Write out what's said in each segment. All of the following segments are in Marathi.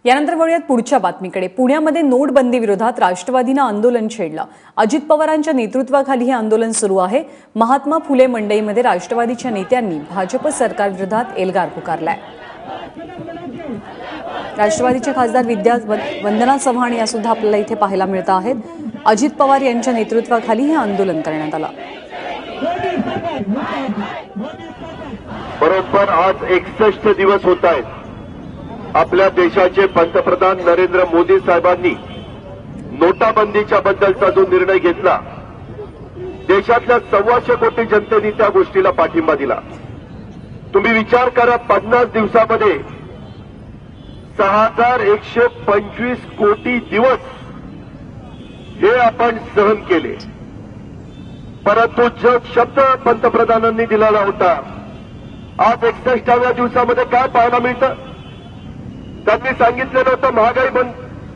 यानंतर वळूयात पुढच्या बातमीकडे। पुण्यामध्ये नोटबंदी विरोधात राष्ट्रवादीने आंदोलन छेडलं। अजित पवारांच्या नेतृत्वाखाली हे आंदोलन सुरू आहे। महात्मा फुले मंडईमध्ये राष्ट्रवादीच्या नेत्यांनी भाजप सरकारविरोधात एल्गार पुकारलाय। राष्ट्रवादीचे खासदार वंदना चव्हाण या सुद्धा आपल्याला इथे पाहायला मिळत आहेत। अजित पवार यांच्या नेतृत्वाखाली हे आंदोलन करण्यात आलं। बरोबर आज 61 दिवस होत आहेत आपल्या देशाचे पंतप्रधान नरेंद्र मोदी साहेबांनी नोटाबंदीच्या बद्दलचा जो निर्णय घेतला, देशातल्या 125 कोटी जनतेने त्या गोष्टीला पाठिंबा दिला। तुम्ही विचार करा, 50 दिवसामध्ये 6125 कोटी दिवस हे आपण सहन केले, परंतु जो शब्द पंतप्रधानांनी दिलेला होता, आज 61व्या दिवसामध्ये काय पाहायला मिळतं? त्यांनी सांगितलेलं होतं महागाई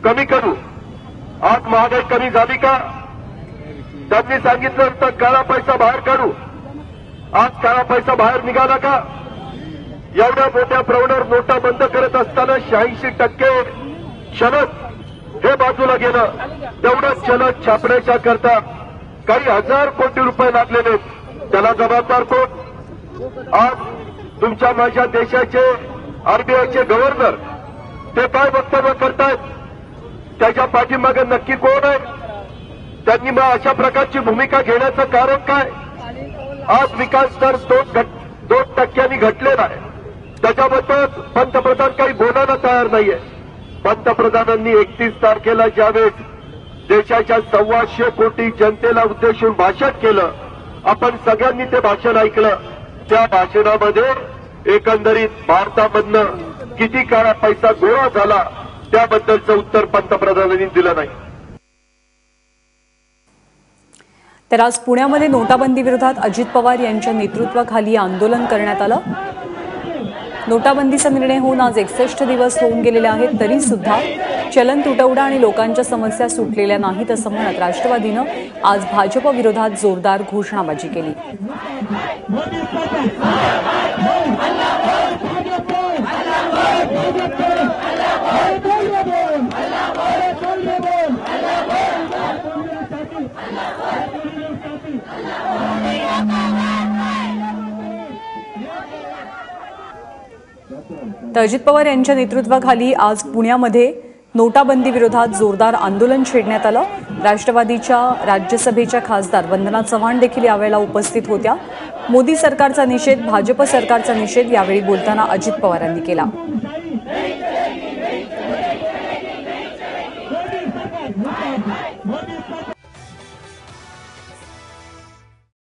कमी करू। आज महागाई कमी झाली का? त्यांनी सांगितलं होतं काळा पैसा बाहेर काढू। आज काळा पैसा बाहेर निघाला का? एवढ्या मोठ्या प्रमाणावर नोटा बंद करत असताना 86% चलन हे बाजूला गेलं। तेवढं चलन छापण्याच्या करता काही हजार कोटी रुपये लागलेले, त्याला जबाबदार कोण? आज तुमच्या माझ्या देशाचे आरबीआयचे गव्हर्नर ते काय वक्तव्य करतायत? त्याच्या पाठीमागे नक्की कोण आहे? त्यांनी मग अशा प्रकारची भूमिका घेण्याचं कारण काय? आज विकास दर 2% घटलेला आहे, त्याच्याबद्दल पंतप्रधान काही बोलायला तयार नाहीये। पंतप्रधानांनी 31 तारखेला ज्यावेळेस देशाच्या 125 कोटी जनतेला उद्देशून भाषण केलं, आपण सगळ्यांनी ते भाषण ऐकलं। त्या भाषणामध्ये एकंदरीत भारतामधनं किती काळा पैसा गोळा झाला त्याबद्दलचं उत्तर पंतप्रधानांनी दिलं नाही। तर आज पुण्यामध्ये नोटाबंदी विरोधात अजित पवार यांच्या नेतृत्वाखाली आंदोलन करण्यात आलं। नोटाबंदीचा निर्णय होऊन आज 61 दिवस होऊन गेलेले आहेत, तरी सुद्धा चलन तुटवडा आणि लोकांच्या समस्या सुटलेल्या नाहीत असं म्हणत राष्ट्रवादीनं आज भाजप विरोधात जोरदार घोषणाबाजी केली। तर अजित पवार यांच्या नेतृत्वाखाली आज पुण्यामध्ये नोटाबंदी विरोधात जोरदार आंदोलन छेडण्यात आलं। राष्ट्रवादीच्या राज्यसभेच्या खासदार वंदना चव्हाण देखील यावेळेला उपस्थित होत्या। मोदी सरकारचा निषेध, भाजप सरकारचा निषेध यावेळी बोलताना अजित पवारांनी केला।